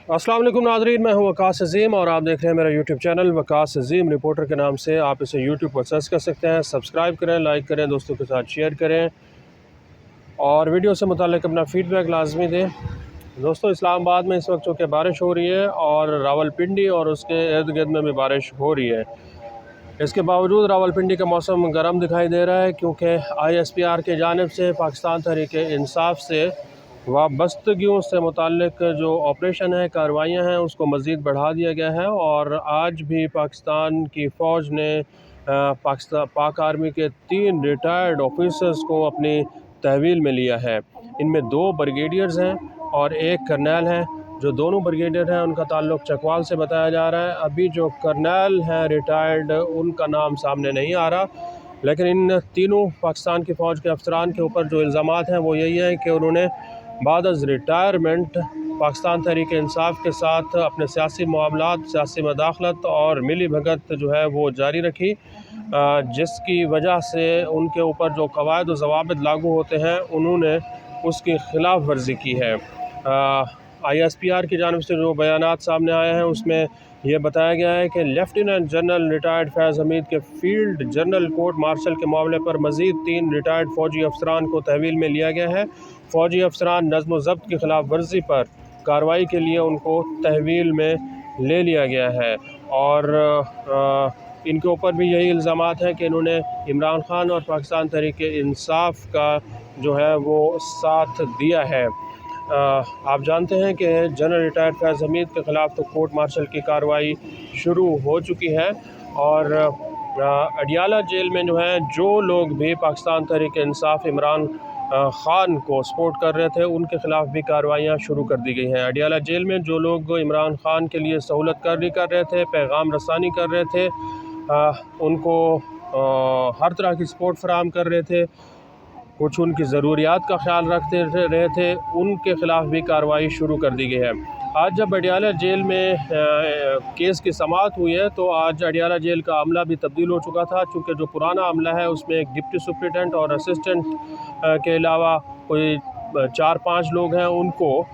अस्सलाम वालेकुम नाज़रीन, मैं हूं वकास अज़ीम और आप देख रहे हैं मेरा यूट्यूब चैनल वकास अज़ीम रिपोर्टर के नाम से। आप इसे यूट्यूब पर सर्च कर सकते हैं। सब्सक्राइब करें, लाइक करें, दोस्तों के साथ शेयर करें और वीडियो से मुताल्लिक़ अपना फ़ीडबैक लाजमी दें। दोस्तों, इस्लामाबाद में इस वक्त चूँकि बारिश हो रही है और रावलपिंडी और उसके इर्द गिर्द में भी बारिश हो रही है। इसके बावजूद रावलपिंडी का मौसम गर्म दिखाई दे रहा है, क्योंकि ISPR की जानिब से पाकिस्तान तहरीक-ए-इंसाफ से वाबस्तगियों से मुताल्लिक़ जो ऑपरेशन है, कार्रवाइयाँ हैं, उसको मज़ीद बढ़ा दिया गया है। और आज भी पाकिस्तान की फ़ौज ने पाक आर्मी के 3 रिटायर्ड ऑफिसर्स को अपनी तहवील में लिया है। इनमें 2 ब्रिगेडियर्स हैं और 1 कर्नल है। जो दोनों ब्रिगेडियर हैं उनका ताल्लुक़ चकवाल से बताया जा रहा है। अभी जो कर्नल हैं रिटायर्ड, उनका नाम सामने नहीं आ रहा, लेकिन इन तीनों पाकिस्तान की फ़ौज के अफसरान के ऊपर जो इल्ज़ामात हैं वो यही है कि उन्होंने बाद अज़ रिटायरमेंट पाकिस्तान तहरीक-ए-इंसाफ के साथ अपने सियासी मामलात, सियासी मदाखलत और मिली भगत जो है वो जारी रखी, जिसकी वजह से उनके ऊपर जो कवायद व ज़वाबित लागू होते हैं उन्होंने उसकी ख़िलाफ़ वर्जी की है। ISPR की जानिब से जो बयानात सामने आए हैं उसमें यह बताया गया है कि लेफ्टिनेंट जनरल रिटायर्ड फैज़ हमीद के फील्ड जनरल कोर्ट मार्शल के मामले पर मज़ीद 3 रिटायर्ड फ़ौजी अफसरान को तहवील में लिया गया है। फ़ौजी अफसरान नज़्म व ज़ब्त की ख़िलाफ़ वर्जी पर कार्रवाई के लिए उनको तहवील में ले लिया गया है। और इनके ऊपर भी यही इल्ज़ामात हैं कि इन्होंने इमरान खान और पाकिस्तान तहरीक-ए-इंसाफ का जो है वो साथ दिया है। आप जानते हैं कि जनरल रिटायर्ड फैज़ हमीद के ख़िलाफ़ तो कोर्ट मार्शल की कार्रवाई शुरू हो चुकी है और अडियाला जेल में जो है जो लोग भी पाकिस्तान तहरीक-ए-इंसाफ इमरान खान को सपोर्ट कर रहे थे उनके ख़िलाफ़ भी कार्रवाइयाँ शुरू कर दी गई हैं। अडियाला जेल में जो लोग इमरान खान के लिए सहूलत कर रहे थे, पैगाम रसानी कर रहे थे, उनको हर तरह की सपोर्ट फराहम कर रहे थे, कुछ उनकी ज़रूरियात का ख्याल रखते रहे थे, उनके ख़िलाफ़ भी कार्रवाई शुरू कर दी गई है। आज जब अडियाला जेल में केस की समाअत हुई है तो आज अडियाला जेल का अमला भी तब्दील हो चुका था, चूँकि जो पुराना अमला है उसमें एक डिप्टी सुपरिटेंडेंट और असिस्टेंट के अलावा कोई 4-5 लोग हैं, उनको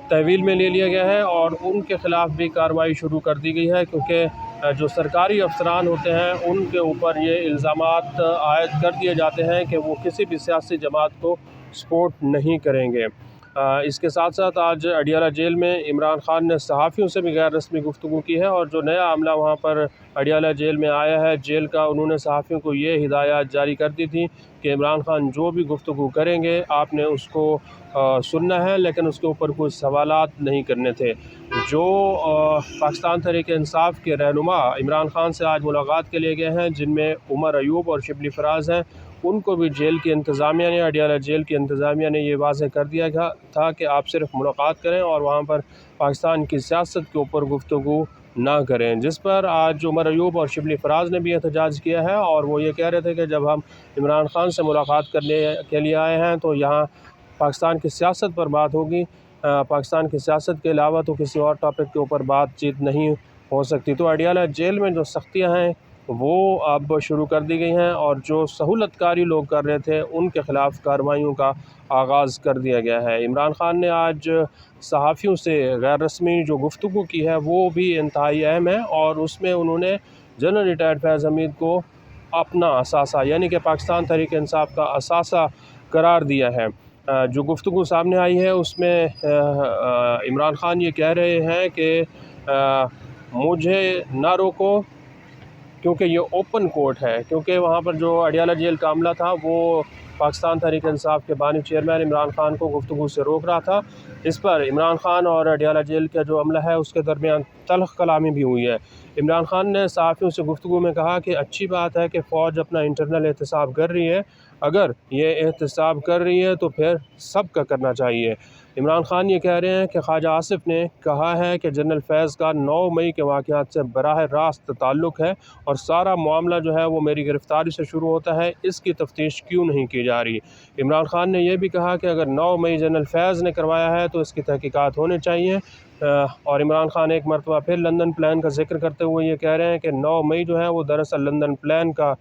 तहवील में ले लिया गया है और उनके ख़िलाफ़ भी कार्रवाई शुरू कर दी गई है, क्योंकि जो सरकारी अफसरान होते हैं उनके ऊपर ये इल्ज़ामात आयद कर दिए जाते हैं कि वो किसी भी सियासी जमात को सपोर्ट नहीं करेंगे। इसके साथ साथ आज अडियाला जेल में इमरान खान ने सहाफ़ियों से भी गैर रस्मी गुफ्तगू की है और जो नया अमला वहाँ पर अडियाला जेल में आया है जेल का, उन्होंने सहाफ़ियों को ये हिदायत जारी कर दी थी कि इमरान खान जो भी गुफ्तगू करेंगे आपने उसको सुनना है, लेकिन उसके ऊपर कोई सवालात नहीं करने थे। जो पाकिस्तान तहरीक-ए-इंसाफ के रहनुमा इमरान खान से आज मुलाकात के लिए गए हैं, जिनमें उमर अयूब और शिबली फराज हैं, उनको भी जेल की इंतज़ामिया ने, अडियाला जेल की इंतज़ामिया ने ये वाज़ेह कर दिया था कि आप सिर्फ मुलाकात करें और वहाँ पर पाकिस्तान की सियासत के ऊपर गुफ्तगू ना करें। जिस पर आज उमर अयूब और शिबली फराज ने भी एहतजाज किया है और वो ये कह रहे थे कि जब हम इमरान खान से मुलाकात करने के लिए आए हैं तो यहाँ पाकिस्तान की सियासत पर बात होगी, पाकिस्तान की सियासत के अलावा तो किसी और टॉपिक के ऊपर बातचीत नहीं हो सकती। तो अडियाला जेल में जो सख्तियाँ हैं वो अब शुरू कर दी गई हैं और जो सहूलतकारी लोग कर रहे थे उनके ख़िलाफ़ कार्रवाइयों का आगाज़ कर दिया गया है। इमरान खान ने आज सहाफ़ियों से गैर रस्मी जो गुफ्तगू की है वो भी इंतहाई अहम है और उसमें उन्होंने जनरल रिटायर्ड फैज़ हमीद को अपना असासा यानी कि पाकिस्तान तहरीक-ए-इंसाफ का असासा करार दिया है। जो गुफ्तगू सामने आई है उसमें इमरान खान ये कह रहे हैं कि मुझे ना रोको, क्योंकि ये ओपन कोर्ट है, क्योंकि वहाँ पर जो अडियाला जेल का अमला था वो पाकिस्तान तहरीक-ए-इंसाफ के बानी चेयरमैन इमरान खान को गुफ्तगू से रोक रहा था। इस पर इमरान खान और अडियाला जेल का जो अमला है उसके दरमियान तल्ख़ कलामी भी हुई है। इमरान खान ने सहाफ़ियों से गुफ्तगू में कहा कि अच्छी बात है कि फ़ौज अपना इंटरनल एहतसाब कर रही है, अगर ये एहतसाब कर रही है तो फिर सब का करना चाहिए। इमरान खान ये कह रहे हैं कि ख्वाजा आसिफ ने कहा है कि जनरल फैज़ का 9 मई के वाक़यात से बराह रास्त ताल्लुक़ है और सारा मामला जो है वो मेरी गिरफ़्तारी से शुरू होता है, इसकी तफ्तीश क्यों नहीं की जा रही। इमरान खान ने यह भी कहा कि अगर 9 मई जनरल फैज़ ने करवाया है तो इसकी तहकीकात होनी चाहिए, اور عمران خان ایک مرتبہ پھر لندن پلان کا ذکر کرتے ہوئے یہ کہہ رہے ہیں کہ 9 مئی جو ہے وہ دراصل لندن پلان کا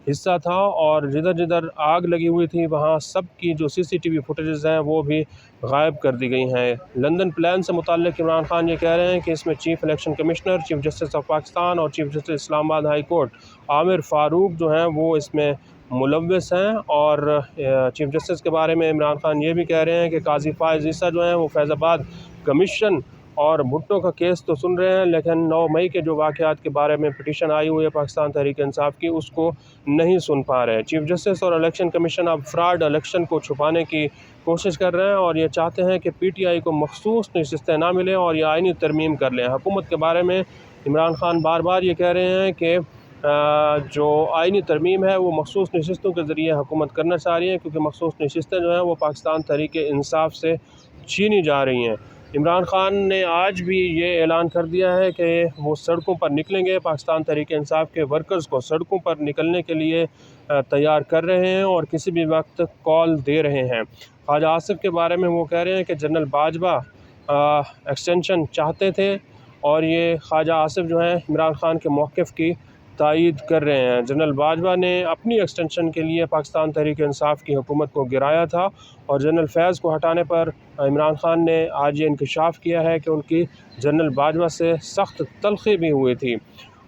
حصہ تھا، اور جدھر جدھر آگ لگی ہوئی تھی وہاں سب کی جو CCTV فوٹیجز ہیں وہ بھی غائب کر دی گئی ہیں۔ لندن پلان سے متعلق عمران خان یہ کہہ رہے ہیں کہ اس میں chief election commissioner, chief justice of Pakistan اور چیف جسٹس اسلام آباد ہائی کورٹ عامر فاروق جو ہیں وہ اس میں ملوث ہیں، اور چیف جسٹس کے بارے میں عمران خان یہ بھی کہہ رہے ہیں کہ قاضی فائز عیسیٰ جو ہیں وہ فیض آباد کمیشن اور بھٹو کا کیس تو سن رہے ہیں، لیکن 9 مئی کے جو واقعات کے بارے میں پٹیشن آئی ہوئی ہے پاکستان تحریک انصاف کی اس کو نہیں سن پا رہے ہیں۔ چیف جسٹس اور الیکشن کمیشن اب فراڈ الیکشن کو چھپانے کی کوشش کر رہے ہیں، اور یہ چاہتے ہیں کہ PTI کو مخصوص نشستیں نہ ملیں اور یہ آئینی ترمیم کر لیں۔ حکومت کے بارے میں عمران خان بار بار یہ کہہ رہے ہیں کہ جو آئینی ترمیم ہے وہ مخصوص نشستوں کے ذریعے حکومت کرنا چاہ رہی ہے، کیونکہ مخصوص نشستیں جو ہیں وہ پاکستان تحریک انصاف سے چھینی جا رہی ہیں۔ عمران خان نے آج بھی یہ اعلان کر دیا ہے کہ وہ سڑکوں پر نکلیں گے، پاکستان تحریک انصاف کے ورکرز کو سڑکوں پر نکلنے کے لیے تیار کر رہے ہیں اور کسی بھی وقت کال دے رہے ہیں۔ خواجہ آصف کے بارے میں وہ کہہ رہے ہیں کہ جنرل باجوہ ایکسٹینشن چاہتے تھے، اور یہ خواجہ آصف جو ہیں عمران خان کے موقف کی تائید کر رہے ہیں۔ جنرل باجوہ نے اپنی ایکسٹینشن کے لیے پاکستان تحریک انصاف کی حکومت کو گرایا تھا، اور جنرل فیض کو ہٹانے پر عمران خان نے آج یہ انکشاف کیا ہے کہ ان کی جنرل باجوہ سے سخت تلخی بھی ہوئی تھی۔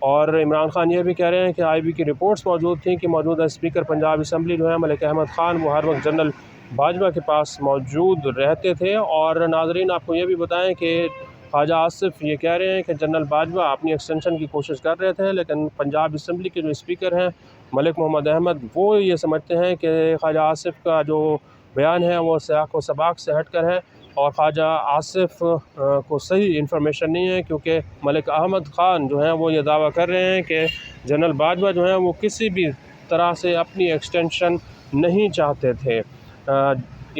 اور عمران خان یہ بھی کہہ رہے ہیں کہ IB کی رپورٹس موجود تھیں کہ موجودہ اسپیکر پنجاب اسمبلی جو ہے ملک احمد خان وہ ہر وقت جنرل باجوہ کے پاس موجود رہتے تھے۔ اور ناظرین آپ کو یہ بھی بتائیں کہ خواجہ آصف یہ کہہ رہے ہیں کہ جنرل باجوہ اپنی ایکسٹینشن کی کوشش کر رہے تھے، لیکن پنجاب اسمبلی کے جو اسپیکر ہیں ملک محمد احمد وہ یہ سمجھتے ہیں کہ خواجہ آصف کا جو بیان ہے وہ سیاق و سباق سے ہٹ کر ہے، اور خواجہ آصف کو صحیح انفارمیشن نہیں ہے، کیونکہ ملک احمد خان جو ہیں وہ یہ دعویٰ کر رہے ہیں کہ جنرل باجوہ جو ہیں وہ کسی بھی طرح سے اپنی ایکسٹینشن نہیں چاہتے تھے۔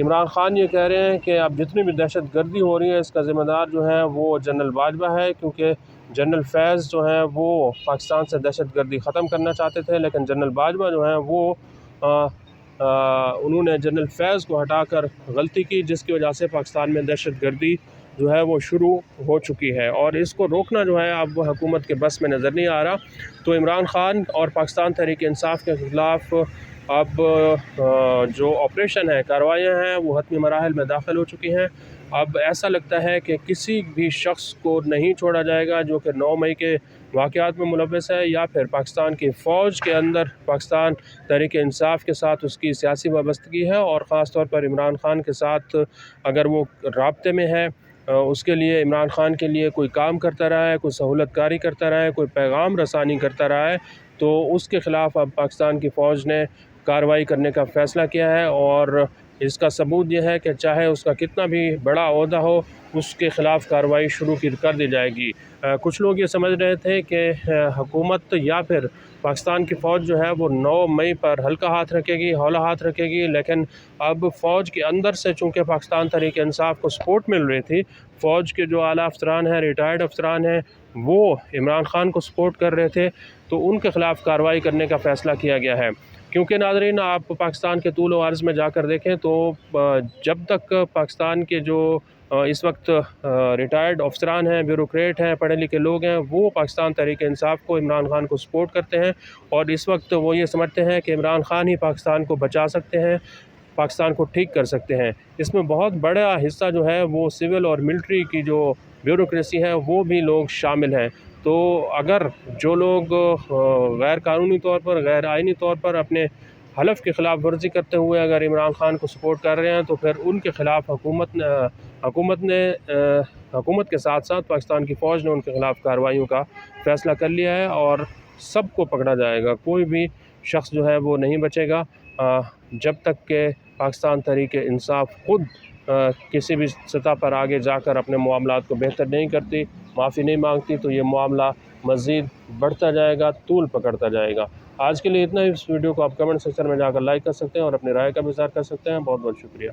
عمران خان یہ کہہ رہے ہیں کہ اب جتنی بھی دہشت گردی ہو رہی ہے اس کا ذمہ دار جو ہے وہ جنرل باجوہ ہے، کیونکہ جنرل فیض جو ہیں وہ پاکستان سے دہشت گردی ختم کرنا چاہتے تھے، لیکن جنرل باجوہ جو ہیں وہ انہوں نے جنرل فیض کو ہٹا کر غلطی کی، جس کی وجہ سے پاکستان میں دہشت گردی جو ہے وہ شروع ہو چکی ہے، اور اس کو روکنا جو ہے اب حکومت کے بس میں نظر نہیں آ رہا۔ تو عمران خان اور پاکستان تحریک انصاف کے خلاف اب جو آپریشن ہے، کارروائیاں ہیں وہ حتمی مراحل میں داخل ہو چکی ہیں۔ اب ایسا لگتا ہے کہ کسی بھی شخص کو نہیں چھوڑا جائے گا جو کہ 9 مئی کے واقعات میں ملوث ہے، یا پھر پاکستان کی فوج کے اندر پاکستان تحریک انصاف کے ساتھ اس کی سیاسی وابستگی ہے، اور خاص طور پر عمران خان کے ساتھ اگر وہ رابطے میں ہے، اس کے لیے عمران خان کے لیے کوئی کام کرتا رہا ہے، کوئی سہولت کاری کرتا رہا ہے، کوئی پیغام رسانی کرتا رہا ہے، تو اس کے خلاف اب پاکستان کی فوج نے کارروائی کرنے کا فیصلہ کیا ہے، اور اس کا ثبوت یہ ہے کہ چاہے اس کا کتنا بھی بڑا عہدہ ہو اس کے خلاف کارروائی شروع کر دی جائے گی۔ کچھ لوگ یہ سمجھ رہے تھے کہ حکومت یا پھر پاکستان کی فوج جو ہے وہ 9 مئی پر ہلکا ہاتھ رکھے گی، ہولا ہاتھ رکھے گی، لیکن اب فوج کے اندر سے چونکہ پاکستان تحریک انصاف کو سپورٹ مل رہی تھی، فوج کے جو اعلیٰ افسران ہیں، ریٹائرڈ افسران ہیں، وہ عمران خان کو سپورٹ کر رہے تھے، تو ان کے خلاف کارروائی کرنے کا فیصلہ کیا گیا ہے۔ کیونکہ ناظرین آپ پاکستان کے طول و عرض میں جا کر دیکھیں تو جب تک پاکستان کے جو اس وقت ریٹائرڈ افسران ہیں، بیوروکریٹ ہیں، پڑھے لکھے لوگ ہیں، وہ پاکستان تحریک انصاف کو، عمران خان کو سپورٹ کرتے ہیں، اور اس وقت وہ یہ سمجھتے ہیں کہ عمران خان ہی پاکستان کو بچا سکتے ہیں، پاکستان کو ٹھیک کر سکتے ہیں۔ اس میں بہت بڑا حصہ جو ہے وہ سول اور ملٹری کی جو بیوروکریسی ہے وہ بھی لوگ شامل ہیں۔ تو اگر جو لوگ غیر قانونی طور پر، غیر آئینی طور پر اپنے حلف کی خلاف ورزی کرتے ہوئے اگر عمران خان کو سپورٹ کر رہے ہیں، تو پھر ان کے خلاف حکومت کے ساتھ ساتھ پاکستان کی فوج نے ان کے خلاف کارروائیوں کا فیصلہ کر لیا ہے، اور سب کو پکڑا جائے گا، کوئی بھی شخص جو ہے وہ نہیں بچے گا جب تک کہ پاکستان تحریک انصاف خود کسی بھی سطح پر آگے جا کر اپنے معاملات کو بہتر نہیں کرتی، معافی نہیں مانگتی، تو یہ معاملہ مزید بڑھتا جائے گا، طول پکڑتا جائے گا۔ آج کے لیے اتنا ہی۔ اس ویڈیو کو آپ کمنٹ سیکشن میں جا کر لائک کر سکتے ہیں اور اپنی رائے کا بھی اظہار کر سکتے ہیں۔ بہت بہت شکریہ۔